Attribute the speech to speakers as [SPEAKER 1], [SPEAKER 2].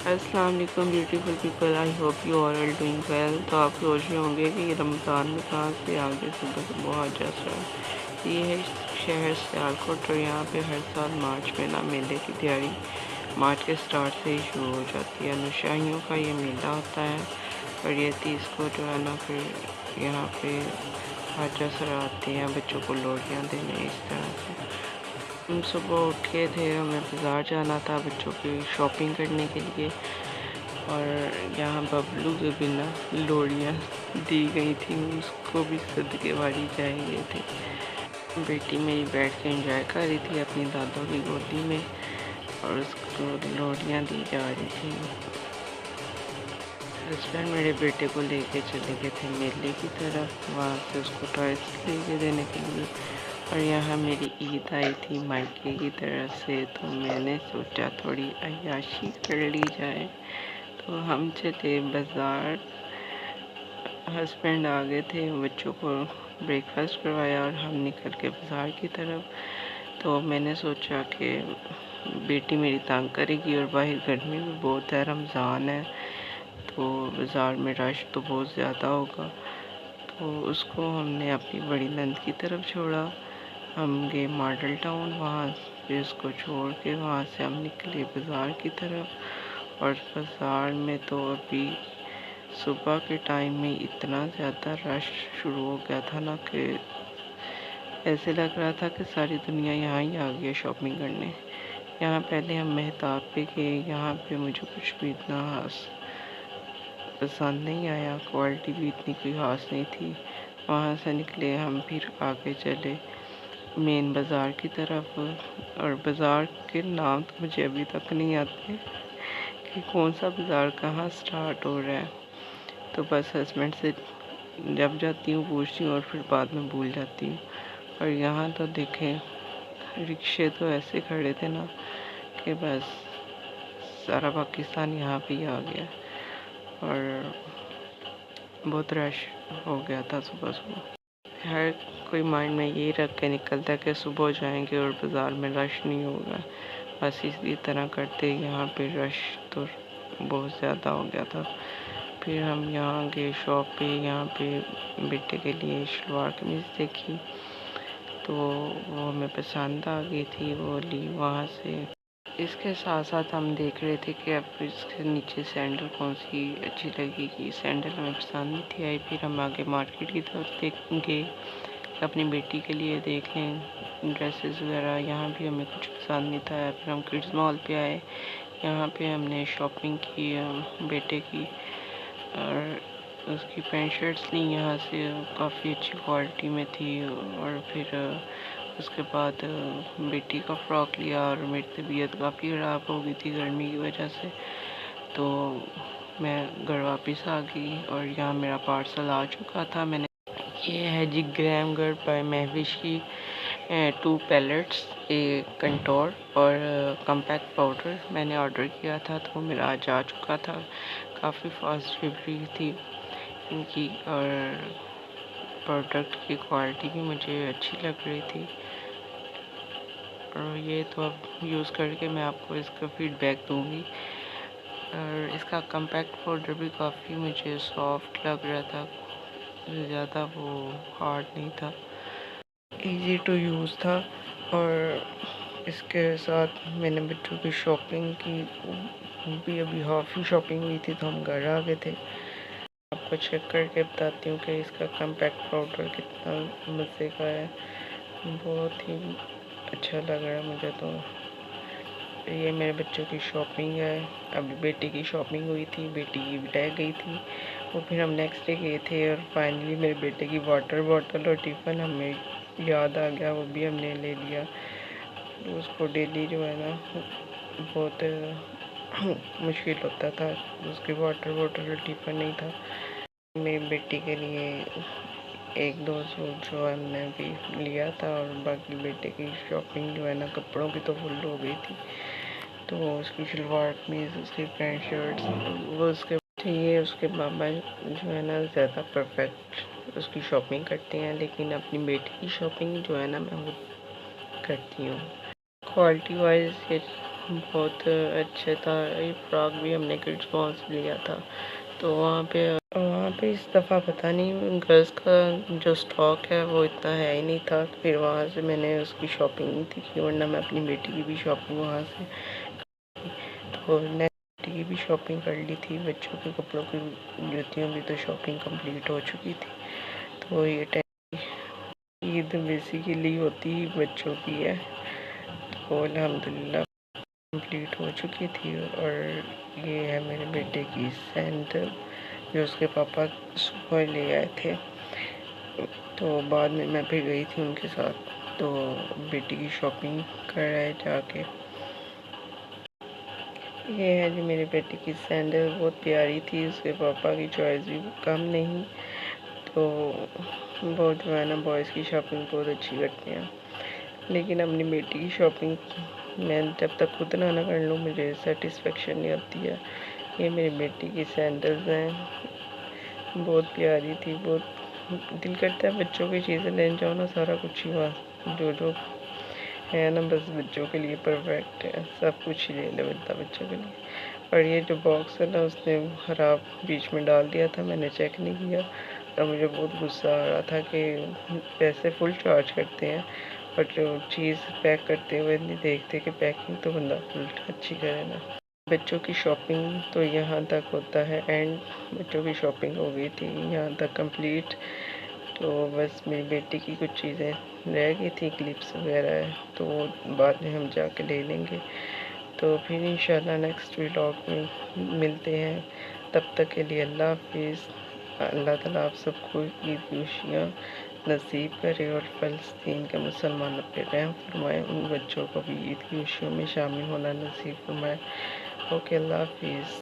[SPEAKER 1] السلام علیکم beautiful people, I hope you are all doing well. تو آپ سوچ رہے ہوں گے کہ یہ رمضان میں کہاں سے آگے صبح صبح آ جاتا ہے۔ یہ ہے شہر سیالکوٹ، اور یہاں پہ ہر سال مارچ میں میلے کی تیاری مارچ کے سٹارٹ سے ہی شروع ہو جاتی ہے۔ نوشاہیوں کا یہ میلہ ہوتا ہے، اور یہ 30 کو پھر یہاں پہ خواجہ سر آتے ہیں بچوں کو لوٹیاں دینے، اس طرح سے۔ ہم صبح اٹھے تھے، ہمیں بازار جانا تھا بچوں کی شاپنگ کرنے کے لیے، اور یہاں ببلو کے بنا لوڑیاں دی گئی تھیں، اس کو بھی صدقے والی جائے گئے تھے۔ بیٹی میری بیٹھ کے انجوائے کر رہی تھی اپنی دادوں کی گودی میں، اور اس کو لوڑیاں دی جا رہی تھی۔ ہسبینڈ میرے بیٹے کو لے کے چلے گئے تھے میلے کی طرف، وہاں سے اس کو ٹوائس لے کے دینے کے لیے، اور یہاں میری عید آئی تھی مائکے کی طرف سے، تو میں نے سوچا تھوڑی عیاشی کر لی جائے، تو ہم چلے بازار۔ ہسبینڈ آ گئے تھے، بچوں کو بریک فاسٹ کروایا اور ہم نکل کے بازار کی طرف۔ تو میں نے سوچا کہ بیٹی میری تانگ کرے گی، اور باہر گرمی بھی بہت ہے، رمضان ہے، تو بازار میں رش تو بہت زیادہ ہوگا، تو اس کو ہم نے اپنی بڑی نند کی طرف چھوڑا۔ ہم گئے ماڈل ٹاؤن، وہاں پہ اس کو چھوڑ کے وہاں سے ہم نکلے بازار کی طرف، اور بازار میں تو ابھی صبح کے ٹائم میں اتنا زیادہ رش شروع ہو گیا تھا نا، کہ ایسے لگ رہا تھا کہ ساری دنیا یہاں ہی آ گئی ہے شاپنگ کرنے۔ یہاں پہلے ہم مہتاب پہ گئے، یہاں پہ مجھے کچھ بھی اتنا خاص پسند نہیں آیا، کوالٹی بھی اتنی کوئی خاص نہیں تھی۔ وہاں سے نکلے ہم، پھر آگے چلے مین بازار کی طرف، اور بازار کے نام تو مجھے ابھی تک نہیں آتے کہ کون سا بازار کہاں سٹارٹ ہو رہا ہے، تو بس ہسبینڈ سے جب جاتی ہوں پوچھتی ہوں، اور پھر بعد میں بھول جاتی ہوں۔ اور یہاں تو دیکھیں رکشے تو ایسے کھڑے تھے نا کہ بس سارا پاکستان یہاں پہ ہی آ گیا، اور بہت رش ہو گیا تھا صبح صبح۔ ہر کوئی مائنڈ میں یہی رکھ کے نکلتا ہے کہ صبح جائیں گے اور بازار میں رش نہیں ہوگا، بس اسی طرح کرتے یہاں پہ رش تو بہت زیادہ ہو گیا تھا۔ پھر ہم یہاں گئے شاپ پہ، یہاں پہ بیٹے کے لیے شلوار قمیض دیکھی، تو وہ ہمیں پسند آ گئی تھی، وہ لی وہاں سے۔ اس کے ساتھ ساتھ ہم دیکھ رہے تھے کہ اب اس کے نیچے سینڈل کون سی اچھی لگے گی، سینڈل ہمیں پسند نہیں تھی آئی۔ پھر ہم آگے مارکیٹ کی طرف دیکھیں گے، اپنی بیٹی کے لیے دیکھ لیں ڈریسز وغیرہ، یہاں بھی ہمیں کچھ پسند نہیں تھا۔ پھر ہم کڈز مال پہ آئے، یہاں پہ ہم نے شاپنگ کی بیٹے کی، اور اس کی پینٹ شرٹس لیں یہاں سے، کافی اچھی کوالٹی میں تھی، اور پھر اس کے بعد بیٹی کا فراک لیا، اور میری طبیعت کافی خراب ہو گئی تھی گرمی کی وجہ سے، تو میں گھر واپس آ گئی، اور یہاں میرا پارسل آ چکا تھا۔ میں نے یہ ہے جی گریم گڑھ بائی مہوش کی 2 پیلٹس، ایک کنٹور اور کمپیکٹ پاؤڈر میں نے آرڈر کیا تھا، تو میرا آج آ چکا تھا۔ کافی فاسٹ ڈلیوری تھی ان کی، اور پروڈکٹ کی کوالٹی بھی مجھے اچھی لگ رہی تھی، اور یہ تو اب یوز کر کے میں آپ کو اس کا فیڈ بیک دوں گی۔ اور اس کا کمپیکٹ پاؤڈر بھی کافی مجھے سافٹ لگ رہا تھا، زیادہ وہ ہارڈ نہیں تھا، ایزی ٹو یوز تھا۔ اور اس کے ساتھ میں نے بچوں کی شاپنگ کی، بھی ابھی ہاف ہی شاپنگ ہوئی تھی، تو ہم گھر آ گئے تھے۔ آپ کو چیک کر کے بتاتی ہوں کہ اس کا کمپیکٹ پاؤڈر کتنا مزے کا ہے، بہت ہی اچھا لگ رہا ہے مجھے تو۔ یہ میرے بچوں کی شاپنگ ہے، ابھی بیٹی کی شاپنگ ہوئی تھی، بیٹی کی رہ گئی تھی، وہ پھر ہم نیکسٹ ڈے گئے تھے، اور فائنلی میرے بیٹے کی واٹر بوٹل اور ٹفن ہمیں یاد آ گیا، وہ بھی ہم نے لے لیا۔ اس کو ڈیلی جو ہے نا بہت مشکل ہوتا تھا، اس کی واٹر بوٹل اور ٹفن نہیں تھا۔ میری بیٹی کے لیے 1-2 سوٹ جو ہم نے بھی لیا تھا، اور باقی بیٹے کی شاپنگ جو ہے نا کپڑوں کی تو فل ہو گئی تھی، تو اس کی شلوار قمیض، اس کی پینٹ شرٹس، وہ اس کے یہ اس کے بابا جو ہے نا زیادہ پرفیکٹ اس کی شاپنگ کرتے ہیں، لیکن اپنی بیٹی کی شاپنگ جو ہے نا میں وہ کرتی ہوں۔ کوالٹی وائز یہ بہت اچھا تھا. یہ فراک بھی ہم نے کڈس مال سے لیا تھا. تو وہاں پہ اس دفعہ پتہ نہیں گرلس کا جو اسٹاک ہے وہ اتنا ہے ہی نہیں تھا. پھر وہاں سے میں نے اس کی شاپنگ نہیں تھی کی، ورنہ میں اپنی بیٹی کی بھی شاپنگ وہاں سے تو میں بیٹی کی بھی شاپنگ کر لی تھی. بچوں کے کپڑوں کی جوتیوں کی تو شاپنگ کمپلیٹ ہو چکی تھی. تو یہ عید بیسیکلی ہوتی ہی بچوں کی ہے. تو الحمدللہ کمپلیٹ ہو چکی تھی. اور یہ ہے میرے بیٹے کی سینڈل جو اس کے پاپا صبح لے آئے تھے. تو بعد میں پھر گئی تھی ان کے ساتھ، تو بیٹی کی شاپنگ کر رہے جا کے. یہ ہے جی میری بیٹی کی سینڈل، بہت پیاری تھی. اس کے پاپا کی چوائس بھی کم نہیں. تو بہت جو ہے نا بوائز کی شاپنگ بہت اچھی کرتے ہیں، لیکن اپنی بیٹی کی شاپنگ میں جب تک خود نہ کر لوں مجھے سیٹسفیکشن نہیں ہوتی ہے. یہ میری بیٹی کی سینڈلز ہیں، بہت پیاری تھی. بہت دل کرتا ہے بچوں کی چیزیں لینے جاؤ نا، سارا کچھ ہی وہاں جو ہے نا بس بچوں کے لیے پرفیکٹ ہے. سب کچھ ہی لے لے بنتا بچوں کے لیے. اور یہ جو باکس ہے نا اس نے خراب بیچ میں ڈال دیا تھا، میں نے چیک نہیں کیا. اور مجھے بہت غصہ آ رہا تھا کہ پیسے فل چارج کرتے ہیں اور جو چیز پیک کرتے ہوئے نہیں دیکھتے کہ پیکنگ تو بندہ فل اچھی کرے نا. بچوں کی شاپنگ تو یہاں تک ہوتا ہے اینڈ. بچوں کی شاپنگ ہو گئی تھی یہاں تک کمپلیٹ. تو بس میری بیٹی کی کچھ چیزیں رہ گئی تھی، کلپس وغیرہ ہے، تو وہ بعد میں ہم جا کے لے لیں گے. تو پھر انشاءاللہ نیکسٹ ولاگ میں ملتے ہیں. تب تک کے لیے اللہ حافظ. اللہ تعالیٰ آپ سب کو عید کی خوشیاں نصیب کرے اور فلسطین کے مسلمانوں پہ رحم فرمائے. ان بچوں کو بھی عید کی خوشیوں میں شامل ہونا نصیب فرمائے. اوکے، اللہ حافظ.